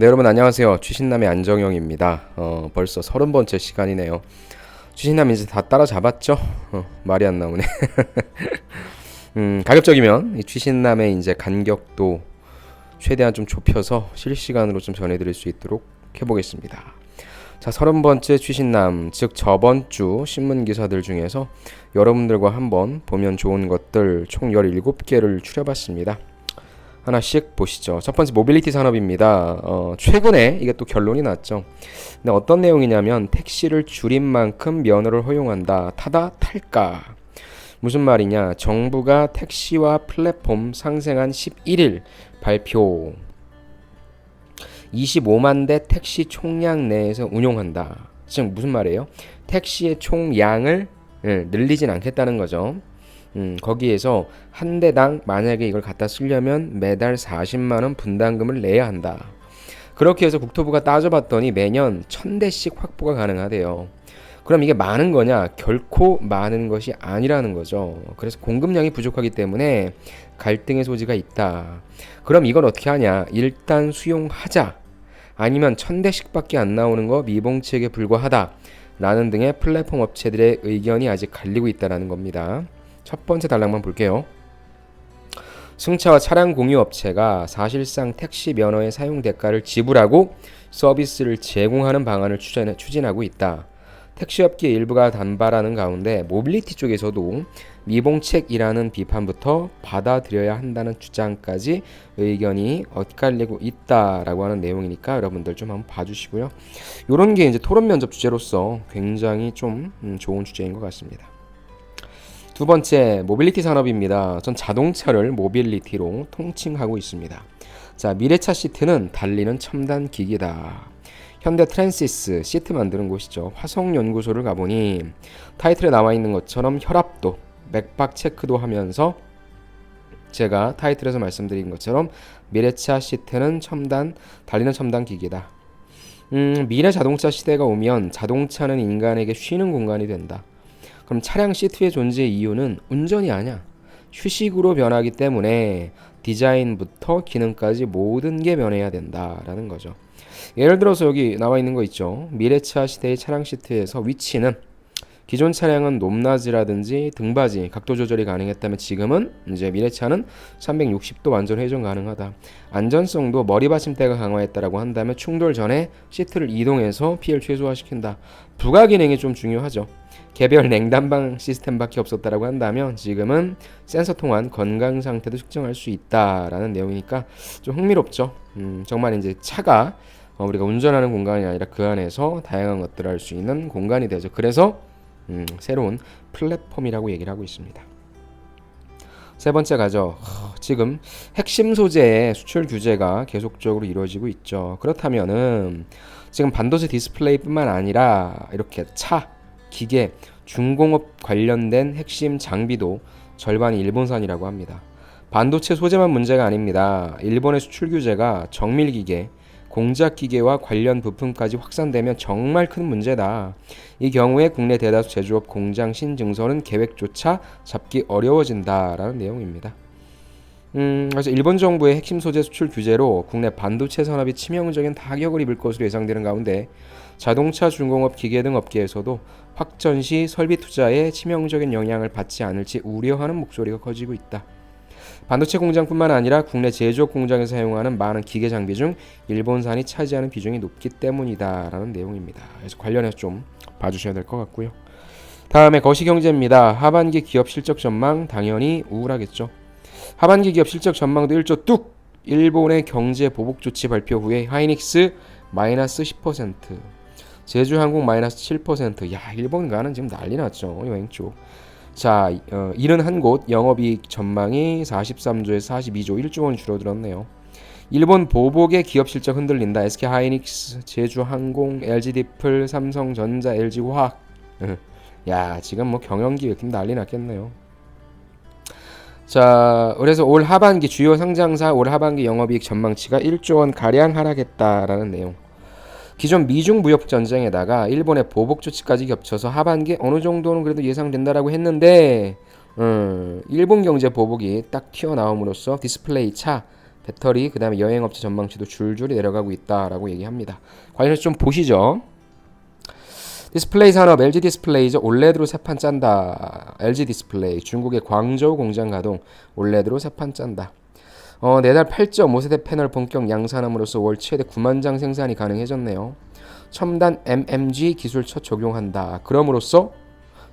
네, 여러분 안녕하세요. 취신남의 안정영입니다. 벌써 30번째 시간이네요. 취신남 이제 다 따라잡았죠? 말이 안 나오네. 가급적이면 이 취신남의 이제 간격도 최대한 좀 좁혀서 실시간으로 좀 전해드릴 수 있도록 해보겠습니다. 자, 30번째 취신남, 즉 저번 주 신문 기사들 중에서 여러분들과 한번 보면 좋은 것들 총 17개를 추려봤습니다. 하나씩 보시죠. 첫 번째 모빌리티 산업입니다. 최근에 이게 또 결론이 났죠. 근데 어떤 내용이냐면 택시를 줄인 만큼 면허를 허용한다. 타다 탈까? 무슨 말이냐? 정부가 택시와 플랫폼 상생한 11일 발표. 25만 대 택시 총량 내에서 운용한다. 즉 무슨 말이에요? 택시의 총량을 늘리진 않겠다는 거죠. 거기에서 한 대당 만약에 이걸 갖다 쓰려면 매달 40만 원 분담금을 내야 한다. 그렇게 해서 국토부가 따져봤더니 매년 1000대씩 확보가 가능하대요. 그럼 이게 많은 거냐? 결코 많은 것이 아니라는 거죠. 그래서 공급량이 부족하기 때문에 갈등의 소지가 있다. 그럼 이걸 어떻게 하냐? 일단 수용하자. 아니면 1000대씩밖에 안 나오는 거 미봉책에 불과하다. 라는 등의 플랫폼 업체들의 의견이 아직 갈리고 있다는 겁니다. 첫 번째 단락만 볼게요. 승차와 차량 공유 업체가 사실상 택시 면허의 사용 대가를 지불하고 서비스를 제공하는 방안을 추진하고 있다. 택시업계 일부가 반발하는 가운데 모빌리티 쪽에서도 미봉책이라는 비판부터 받아들여야 한다는 주장까지 의견이 엇갈리고 있다라고 하는 내용이니까 여러분들 좀 한번 봐주시고요. 이런 게 이제 토론 면접 주제로서 굉장히 좀 좋은 주제인 것 같습니다. 두 번째, 모빌리티 산업입니다. 전 자동차를 모빌리티로 통칭하고 있습니다. 자, 미래차 시트는 달리는 첨단 기기다. 현대 트랜시스 시트 만드는 곳이죠. 화성연구소를 가보니 타이틀에 나와 있는 것처럼 혈압도, 맥박 체크도 하면서 제가 타이틀에서 말씀드린 것처럼 미래차 시트는 달리는 첨단 기기다. 미래 자동차 시대가 오면 자동차는 인간에게 쉬는 공간이 된다. 그럼 차량 시트의 존재 이유는 운전이 아니야. 휴식으로 변하기 때문에 디자인부터 기능까지 모든 게 변해야 된다라는 거죠. 예를 들어서 여기 나와 있는 거 있죠. 미래차 시대의 차량 시트에서 위치는 기존 차량은 높낮이라든지 등받이 각도 조절이 가능했다면 지금은 이제 미래차는 360도 완전 회전 가능하다. 안전성도 머리 받침대가 강화했다라고 한다면 충돌 전에 시트를 이동해서 피해를 최소화시킨다. 부가 기능이 좀 중요하죠. 개별 냉난방 시스템밖에 없었다라고 한다면 지금은 센서 통한 건강 상태도 측정할 수 있다라는 내용이니까 좀 흥미롭죠. 정말 이제 차가 우리가 운전하는 공간이 아니라 그 안에서 다양한 것들을 할 수 있는 공간이 되죠. 그래서 새로운 플랫폼이라고 얘기를 하고 있습니다. 세 번째 가죠. 지금 핵심 소재의 수출 규제가 계속적으로 이루어지고 있죠. 그렇다면은 지금 반도체 디스플레이뿐만 아니라 이렇게 차, 기계, 중공업 관련된 핵심 장비도 절반이 일본산이라고 합니다. 반도체 소재만 문제가 아닙니다. 일본의 수출 규제가 정밀기계, 공작기계와 관련 부품까지 확산되면 정말 큰 문제다. 이 경우에 국내 대다수 제조업 공장 신증설은 계획조차 잡기 어려워진다라는 내용입니다. 그래서 일본 정부의 핵심 소재 수출 규제로 국내 반도체 산업이 치명적인 타격을 입을 것으로 예상되는 가운데 자동차, 중공업, 기계 등 업계에서도 확전 시 설비 투자에 치명적인 영향을 받지 않을지 우려하는 목소리가 커지고 있다. 반도체 공장뿐만 아니라 국내 제조업 공장에서 사용하는 많은 기계 장비 중 일본산이 차지하는 비중이 높기 때문이다라는 내용입니다. 그래서 관련해서 좀 봐주셔야 될 것 같고요. 다음에 거시경제입니다. 하반기 기업 실적 전망 당연히 우울하겠죠. 하반기 기업 실적 전망도 1조 뚝! 일본의 경제 보복 조치 발표 후에 하이닉스 마이너스 10%, 제주항공 마이너스 7%. 야, 일본가는 지금 난리 났죠. 여행 쪽. 자, 71곳 영업이익 전망이 43조에서 42조 1조 원 줄어들었네요. 일본 보복의 기업 실적 흔들린다. SK하이닉스, 제주항공, LG디플, 삼성전자, LG화학. 야, 지금 뭐 경영기획 난리 났겠네요. 자, 그래서 올 하반기 주요 상장사 올 하반기 영업이익 전망치가 1조 원 가량 하락했다라는 내용. 기존 미중 무역 전쟁에다가 일본의 보복 조치까지 겹쳐서 하반기 어느 정도는 그래도 예상된다라고 했는데 일본 경제 보복이 딱 튀어나옴으로써 디스플레이, 차, 배터리, 그 다음에 여행업체 전망치도 줄줄이 내려가고 있다라고 얘기합니다. 관련해서 좀 보시죠. 디스플레이 산업 LG 디스플레이죠. 올레드로 새판 짠다. LG 디스플레이 중국의 광저우 공장 가동. 올레드로 새판 짠다. 내달 8.5세대 패널 본격 양산함으로써 월 최대 9만 장 생산이 가능해졌네요. 첨단 MMG 기술 첫 적용한다. 그럼으로써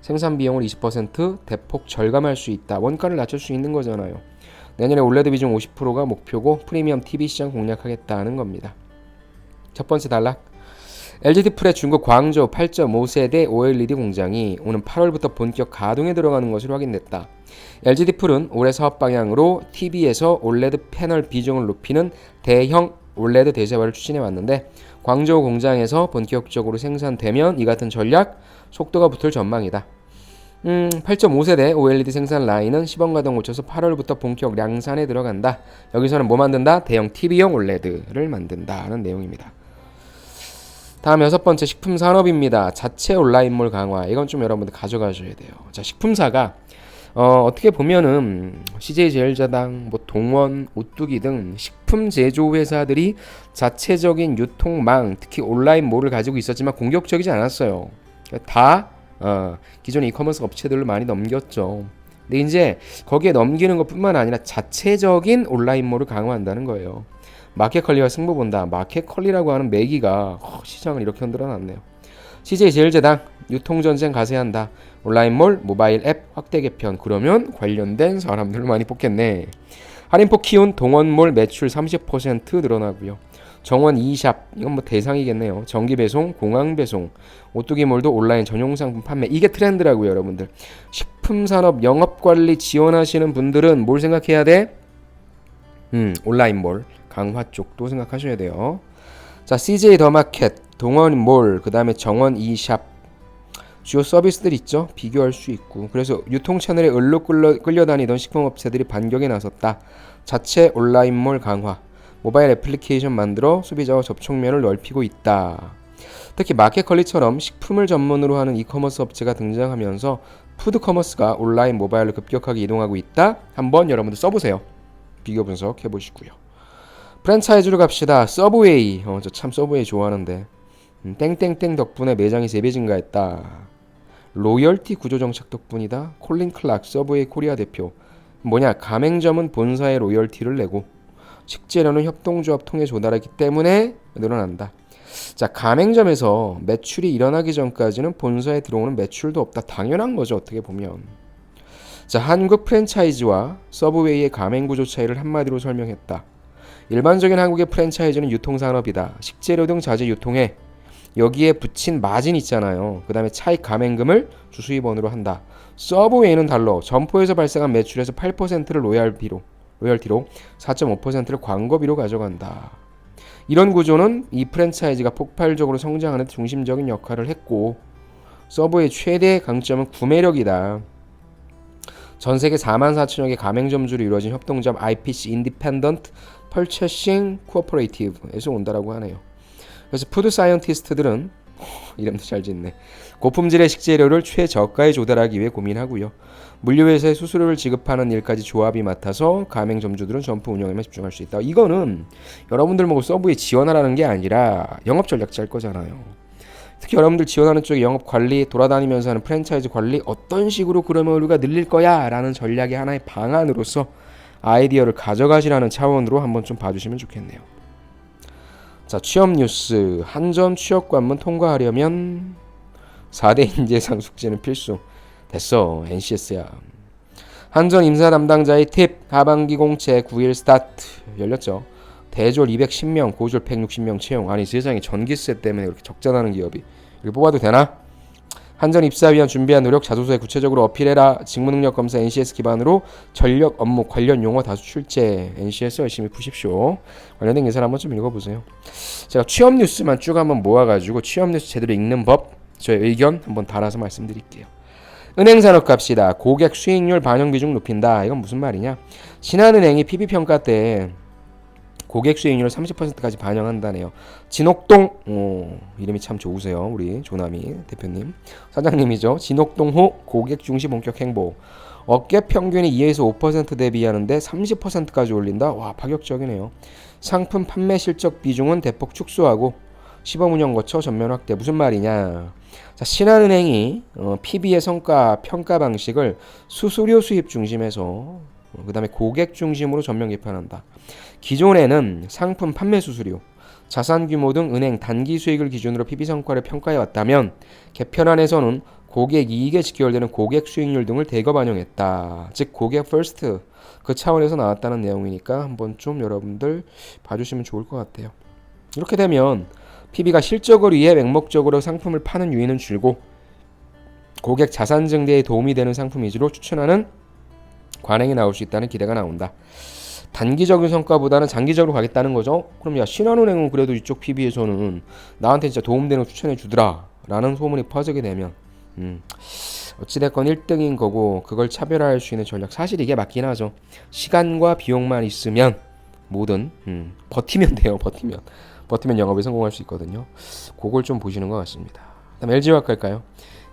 생산 비용을 20% 대폭 절감할 수 있다. 원가를 낮출 수 있는 거잖아요. 내년에 올레드 비중 50%가 목표고 프리미엄 TV 시장 공략하겠다는 겁니다. 첫 번째 단락. LG 디플의 중국 광저우 8.5세대 OLED 공장이 오는 8월부터 본격 가동에 들어가는 것으로 확인됐다. LG 디플은 올해 사업 방향으로 TV에서 올레드 패널 비중을 높이는 대형 올레드 대세화를 추진해 왔는데 광저우 공장에서 본격적으로 생산되면 이 같은 전략 속도가 붙을 전망이다. 8.5세대 OLED 생산 라인은 시범 가동 거쳐서 8월부터 본격量산에 들어간다. 여기서는 뭐 만든다? 대형 TV용 OLED를 만든다는 내용입니다. 다음 여섯 번째 식품 산업입니다. 자체 온라인몰 강화. 이건 좀 여러분들 가져가셔야 돼요. 자, 식품사가 어떻게 보면은 CJ제일제당, 뭐 동원, 오뚜기 등 식품 제조 회사들이 자체적인 유통망, 특히 온라인몰을 가지고 있었지만 공격적이지 않았어요. 다 기존의 이커머스 업체들로 많이 넘겼죠. 근데 이제 거기에 넘기는 것뿐만 아니라 자체적인 온라인몰을 강화한다는 거예요. 마켓컬리와 승부 본다. 마켓컬리라고 하는 매기가 시장을 이렇게 흔들어놨네요. CJ제일제당 유통전쟁 가세한다. 온라인몰, 모바일 앱 확대 개편. 그러면 관련된 사람들을 많이 뽑겠네. 할인폭 키운 동원몰 매출 30% 늘어나고요. 정원 이샵 이건 뭐 대상이겠네요. 정기배송, 공항배송, 오뚜기몰도 온라인 전용 상품 판매. 이게 트렌드라고요, 여러분들. 식품산업 영업관리 지원하시는 분들은 뭘 생각해야 돼? 온라인몰 강화 쪽도 생각하셔야 돼요. 자, CJ 더마켓, 동원몰, 그 다음에 정원 이샵 주요 서비스들 있죠. 비교할 수 있고. 그래서 유통 채널에 을로 끌려다니던 식품업체들이 반격에 나섰다. 자체 온라인몰 강화, 모바일 애플리케이션 만들어 소비자와 접촉면을 넓히고 있다. 특히 마켓컬리처럼 식품을 전문으로 하는 이커머스 업체가 등장하면서 푸드커머스가 온라인 모바일로 급격하게 이동하고 있다. 한번 여러분들 써보세요. 비교 분석해 보시고요. 프랜차이즈로 갑시다. 서브웨이. 저 참 서브웨이 좋아하는데. 땡땡땡 덕분에 매장이 3배 증가했다. 로열티 구조 정착 덕분이다. 콜린 클락 서브웨이 코리아 대표. 뭐냐? 가맹점은 본사에 로열티를 내고 식재료는 협동조합 통해 조달하기 때문에 늘어난다. 자, 가맹점에서 매출이 일어나기 전까지는 본사에 들어오는 매출도 없다. 당연한 거죠, 어떻게 보면. 자, 한국 프랜차이즈와 서브웨이의 가맹구조 차이를 한마디로 설명했다. 일반적인 한국의 프랜차이즈는 유통산업이다. 식재료 등 자재 유통에 여기에 붙인 마진 있잖아요. 그 다음에 차익 가맹금을 주수입원으로 한다. 서브웨이는 달러. 점포에서 발생한 매출에서 8%를 로열티로 4.5%를 광고비로 가져간다. 이런 구조는 이 프랜차이즈가 폭발적으로 성장하는 데 중심적인 역할을 했고, 서브웨이 최대 강점은 구매력이다. 전 세계 44,000여 개 가맹점주로 이루어진 협동조합 IPC (Independent Purchasing Cooperative에서 온다라고 하네요. 그래서 푸드 사이언티스트들은 이름도 잘 짓네. 고품질의 식재료를 최저가에 조달하기 위해 고민하고요. 물류회사에 수수료를 지급하는 일까지 조합이 맡아서 가맹점주들은 점포 운영에만 집중할 수 있다. 이거는 여러분들 보고 서브웨이 지원하라는 게 아니라 영업 전략 짤 거잖아요. 특히 여러분들 지원하는 쪽에 영업 관리, 돌아다니면서 하는 프랜차이즈 관리 어떤 식으로 그러면 우리가 늘릴 거야 라는 전략의 하나의 방안으로서 아이디어를 가져가시라는 차원으로 한번 좀 봐주시면 좋겠네요. 자, 취업 뉴스. 한전 취업 관문 통과하려면 4대 인재상 숙제는 필수. 됐어, NCS야. 한전 임사 담당자의 팁. 하반기 공채 9일 스타트. 열렸죠. 대졸 210명, 고졸 160명 채용. 아니 세상에 전기세 때문에 그렇게 적자나는 기업이 이거 뽑아도 되나? 한전 입사 위한 준비한 노력 자소서에 구체적으로 어필해라. 직무능력 검사 NCS 기반으로 전력 업무 관련 용어 다수 출제. NCS 열심히 푸십시오. 관련된 기사를 한번 좀 읽어보세요. 제가 취업 뉴스만 쭉 한번 모아가지고 취업 뉴스 제대로 읽는 법, 저의 의견 한번 달아서 말씀드릴게요. 은행산업 갑시다. 고객 수익률 반영 비중 높인다. 이건 무슨 말이냐? 신한은행이 PB평가 때 고객 수익률을 30%까지 반영한다네요. 진옥동, 이름이 참 좋으세요. 우리 조남이 대표님. 사장님이죠. 진옥동호 고객 중시 본격 행보. 업계 평균이 2에서 5% 대비하는데 30%까지 올린다. 와, 파격적이네요. 상품 판매 실적 비중은 대폭 축소하고 시범 운영 거쳐 전면 확대. 무슨 말이냐? 자, 신한은행이 PB의 성과 평가 방식을 수수료 수입 중심에서 그다음에 고객 중심으로 전면 개편한다. 기존에는 상품 판매 수수료, 자산 규모 등 은행 단기 수익을 기준으로 PB 성과를 평가해 왔다면 개편안에서는 고객 이익에 직결되는 고객 수익률 등을 대거 반영했다. 즉 고객 퍼스트 그 차원에서 나왔다는 내용이니까 한번 좀 여러분들 봐주시면 좋을 것 같아요. 이렇게 되면 PB가 실적을 위해 맹목적으로 상품을 파는 유인은 줄고 고객 자산 증대에 도움이 되는 상품 위주로 추천하는 관행이 나올 수 있다는 기대가 나온다. 단기적인 성과보다는 장기적으로 가겠다는 거죠. 그럼 야, 신한은행은 그래도 이쪽 PB에서는 나한테 진짜 도움되는 거 추천해 주더라 라는 소문이 퍼지게 되면 어찌됐건 1등인 거고 그걸 차별화할 수 있는 전략, 사실 이게 맞긴 하죠. 시간과 비용만 있으면 뭐든 버티면 돼요. 버티면 영업에 성공할 수 있거든요. 그걸 좀 보시는 것 같습니다. 다음 LG화학 갈까요?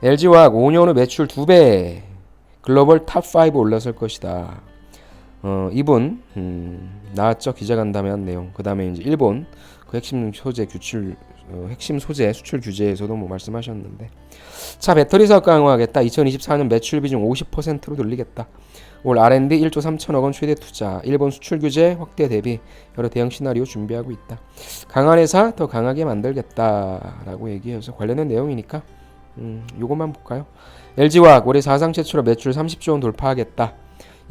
LG화학 5년 후 매출 2배 글로벌 탑5 올라설 것이다. 이분 나왔죠. 기자간담회 내용. 그 다음에 이제 일본 그 핵심 소재 수출 규제에서도 뭐 말씀하셨는데, 차 배터리 사업 강화하겠다. 2024년 매출 비중 50%로 늘리겠다. 올 R&D 1조 3천억 원 최대 투자. 일본 수출 규제 확대 대비 여러 대응 시나리오 준비하고 있다. 강한 회사 더 강하게 만들겠다라고 얘기해서 관련된 내용이니까 요것만 볼까요? LG화학 올해 사상 최초로 매출 30조 원 돌파하겠다.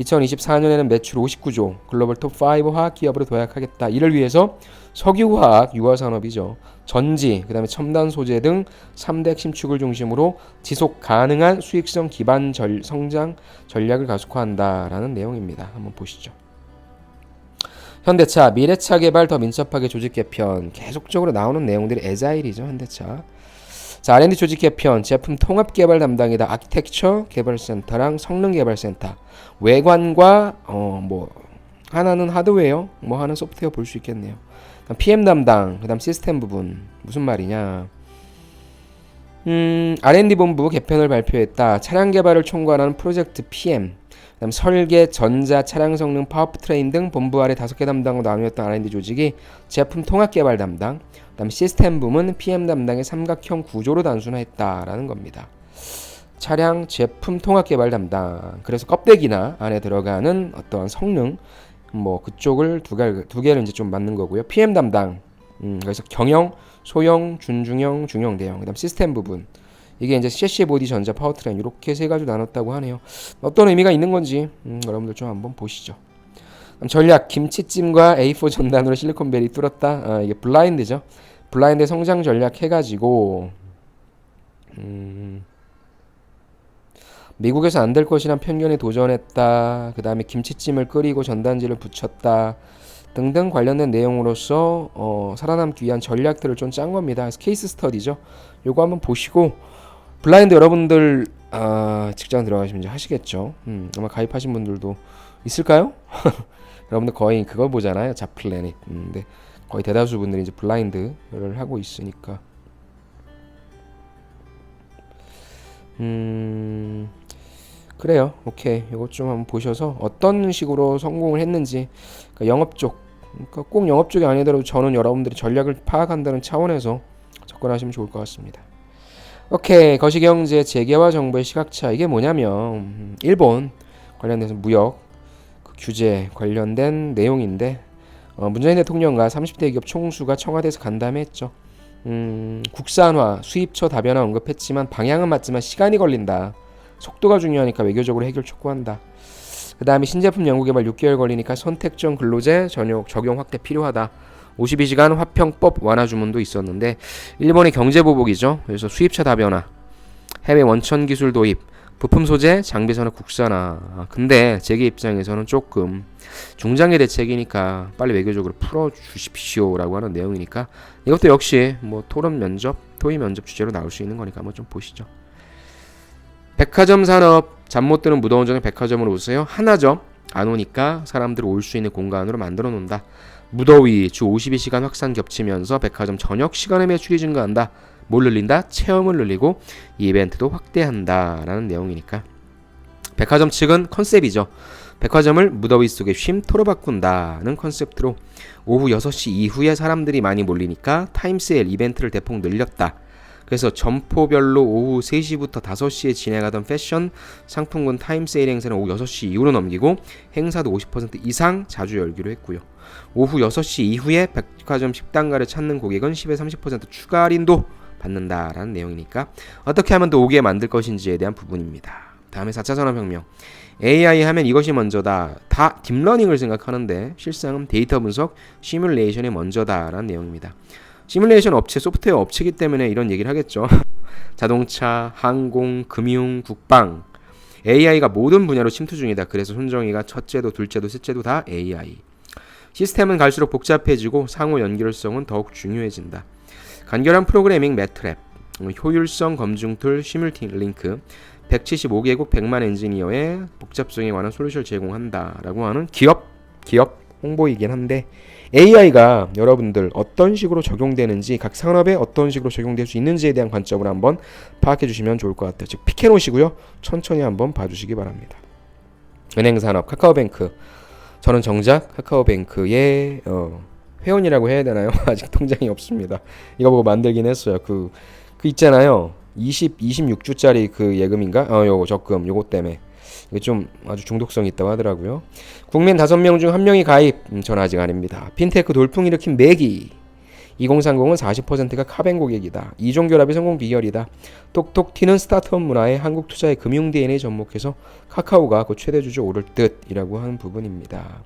2024년에는 매출 59조, 글로벌 톱5 화학 기업으로 도약하겠다. 이를 위해서 석유화학, 유화산업이죠. 전지, 그다음에 첨단 소재 등 3대 핵심 축을 중심으로 지속 가능한 수익성 기반 성장 전략을 가속화한다라는 내용입니다. 한번 보시죠. 현대차, 미래차 개발 더 민첩하게 조직 개편. 계속적으로 나오는 내용들이 에자일이죠. 현대차. 자, R&D 조직 개편, 제품 통합 개발 담당이다. 아키텍처 개발센터랑 성능 개발센터. 외관과 뭐 하나는 하드웨어, 뭐 하나는 소프트웨어 볼 수 있겠네요. PM 담당, 그다음 시스템 부분. 무슨 말이냐? R&D 본부 개편을 발표했다. 차량 개발을 총괄하는 프로젝트 PM, 그다음 설계, 전자, 차량 성능, 파워트레인 등 본부 아래 5개 담당으로 나누었던 R&D 조직이 제품 통합 개발 담당, 그다음 시스템 부문 PM 담당의 삼각형 구조로 단순화했다라는 겁니다. 차량 제품 통합 개발 담당. 그래서 껍데기나 안에 들어가는 어떠한 성능 뭐 그쪽을 두 개를 이제 좀 맞는 거고요. PM 담당. 그래서 경영, 소형, 준중형, 중형, 대형. 그다음 시스템 부분. 이게 이제 CC 보디, 전자, 파워트레인 이렇게 세 가지로 나눴다고 하네요. 어떤 의미가 있는 건지 여러분들 좀 한번 보시죠. 전략, 김치찜과 A4 전단으로 실리콘벨이 뚫었다. 이게 블라인드죠. 블라인드 성장 전략 해가지고 미국에서 안 될 것이란 편견에 도전했다. 그 다음에 김치찜을 끓이고 전단지를 붙였다. 등등 관련된 내용으로서 살아남기 위한 전략들을 좀 짠 겁니다. 그래서 케이스 스터디죠. 요거 한번 보시고 블라인드 여러분들 직장 들어가시면 이제 하시겠죠. 아마 가입하신 분들도 있을까요? 여러분들 거의 그걸 보잖아요. 잡플래닛. 근데 거의 대다수 분들이 이제 블라인드를 하고 있으니까. 그래요. 오케이. 이것 좀 한번 보셔서 어떤 식으로 성공을 했는지, 그러니까 영업 쪽, 그러니까 꼭 영업 쪽이 아니더라도 저는 여러분들이 전략을 파악한다는 차원에서 접근하시면 좋을 것 같습니다. 오케이. 거시경제 재계와 정부의 시각차. 이게 뭐냐면 일본 관련돼서 무역 그 규제 관련된 내용인데, 문재인 대통령과 30대 기업 총수가 청와대에서 간담회했죠. 국산화, 수입처 다변화 언급했지만 방향은 맞지만 시간이 걸린다. 속도가 중요하니까 외교적으로 해결 촉구한다. 그 다음에 신제품 연구개발 6개월 걸리니까 선택적 근로제 적용 확대 필요하다. 52시간 화평법 완화 주문도 있었는데 일본의 경제보복이죠. 그래서 수입차 다변화, 해외 원천 기술 도입, 부품 소재, 장비 산업 국산화. 근데 재계 입장에서는 조금 중장기 대책이니까 빨리 외교적으로 풀어주십시오라고 하는 내용이니까 이것도 역시 뭐 토론 면접, 토의 면접 주제로 나올 수 있는 거니까 한번 좀 보시죠. 백화점 산업, 잠 못 드는 무더운 저녁 백화점으로 오세요. 하나점 안 오니까 사람들 올 수 있는 공간으로 만들어 놓는다. 무더위 주 52시간 확산 겹치면서 백화점 저녁 시간에 매출이 증가한다. 뭘 늘린다? 체험을 늘리고 이벤트도 확대한다 라는 내용이니까 백화점 측은 컨셉이죠. 백화점을 무더위 속에 쉼터로 바꾼다는 컨셉트로 오후 6시 이후에 사람들이 많이 몰리니까 타임세일 이벤트를 대폭 늘렸다. 그래서 점포별로 오후 3시부터 5시에 진행하던 패션 상품군 타임세일 행사는 오후 6시 이후로 넘기고 행사도 50% 이상 자주 열기로 했고요. 오후 6시 이후에 백화점 식당가를 찾는 고객은 10에 30% 추가 할인도 받는다라는 내용이니까 어떻게 하면 더 오게 만들 것인지에 대한 부분입니다. 다음에 4차 산업혁명. AI 하면 이것이 먼저다. 다 딥러닝을 생각하는데 실상은 데이터 분석, 시뮬레이션이 먼저다라는 내용입니다. 시뮬레이션 업체, 소프트웨어 업체이기 때문에 이런 얘기를 하겠죠. 자동차, 항공, 금융, 국방. AI가 모든 분야로 침투 중이다. 그래서 손정희가 첫째도 둘째도 셋째도 다 AI. 시스템은 갈수록 복잡해지고 상호 연결성은 더욱 중요해진다. 간결한 프로그래밍 매트랩, 효율성 검증 툴 시뮬링크, 175개국 100만 엔지니어의 복잡성에 관한 솔루션을 제공한다라고 하는 기업 홍보이긴 한데 AI가 여러분들 어떤 식으로 적용되는지 각 산업에 어떤 식으로 적용될 수 있는지에 대한 관점을 한번 파악해 주시면 좋을 것 같아요. 즉 픽해 놓으시고요. 천천히 한번 봐주시기 바랍니다. 은행산업 카카오뱅크. 저는 정작 카카오뱅크의 회원이라고 해야 되나요? 아직 통장이 없습니다. 이거 보고 만들긴 했어요. 그 있잖아요. 26주짜리 그 예금인가? 요거 적금 요거 때문에 이게 좀 아주 중독성이 있다고 하더라고요. 국민 5명 중 1명이 가입. 전 아직 아닙니다. 핀테크 돌풍 일으킨 매기. 2030은 40%가 카뱅 고객이다. 이종결합이 성공 비결이다. 똑똑 튀는 스타트업 문화에 한국 투자의 금융 DNA 접목해서 카카오가 그 최대 주주 오를 듯이라고 하는 부분입니다.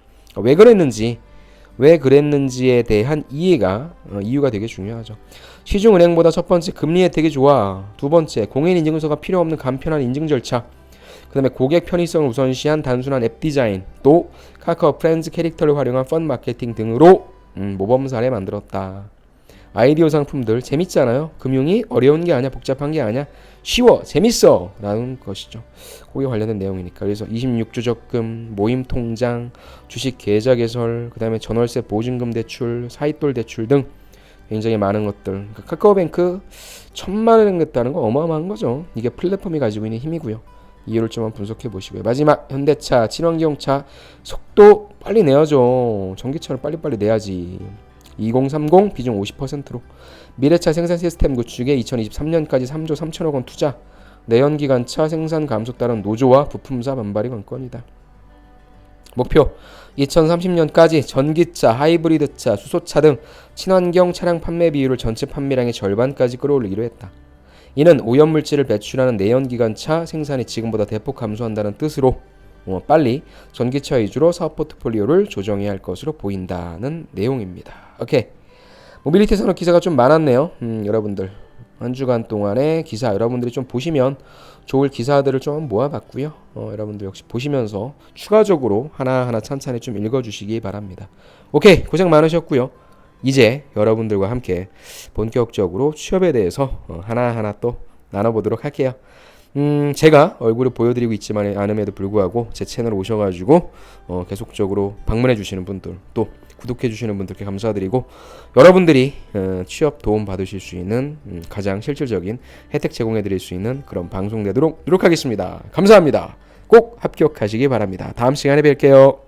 왜 그랬는지에 대한 이유가 되게 중요하죠. 시중은행보다 첫 번째 금리 혜택이 좋아. 두 번째 공인 인증서가 필요 없는 간편한 인증 절차. 그 다음에 고객 편의성을 우선시한 단순한 앱 디자인. 또 카카오 프렌즈 캐릭터를 활용한 펀 마케팅 등으로 모범 사례 만들었다. 아이디어 상품들 재밌잖아요. 금융이 어려운 게 아니야, 복잡한 게 아니야. 쉬워, 재밌어 라는 것이죠. 거기에 관련된 내용이니까. 그래서 26주 적금, 모임 통장, 주식 계좌 개설, 그 다음에 전월세 보증금 대출, 사익돌 대출 등 굉장히 많은 것들. 그러니까 카카오뱅크 1,000만 원 냈다는 거 어마어마한 거죠. 이게 플랫폼이 가지고 있는 힘이고요. 이유를 좀 분석해 보시고요. 마지막 현대차, 친환경차 속도 빨리 내야죠. 전기차를 빨리빨리 내야지. 2030 비중 50%로 미래차 생산 시스템 구축에 2023년까지 3조 3천억 원 투자. 내연기관차 생산 감소 따른 노조와 부품사 반발이 관건이다. 목표 2030년까지 전기차, 하이브리드차, 수소차 등 친환경 차량 판매 비율을 전체 판매량의 절반까지 끌어올리기로 했다. 이는 오염물질을 배출하는 내연기관차 생산이 지금보다 대폭 감소한다는 뜻으로 빨리 전기차 위주로 사업 포트폴리오를 조정해야 할 것으로 보인다는 내용입니다. 오케이. 모빌리티 산업 기사가 좀 많았네요. 여러분들 한 주간 동안의 기사 여러분들이 좀 보시면 좋을 기사들을 좀 모아봤고요. 여러분들 역시 보시면서 추가적으로 하나하나 찬찬히 좀 읽어주시기 바랍니다. 오케이. 고생 많으셨고요. 이제 여러분들과 함께 본격적으로 취업에 대해서 하나하나 또 나눠보도록 할게요. 제가 얼굴을 보여드리고 있지만 않음에도 불구하고 제 채널 오셔가지고 계속적으로 방문해 주시는 분들 또 구독해 주시는 분들께 감사드리고 여러분들이 취업 도움 받으실 수 있는 가장 실질적인 혜택 제공해 드릴 수 있는 그런 방송 되도록 노력하겠습니다. 감사합니다. 꼭 합격하시기 바랍니다. 다음 시간에 뵐게요.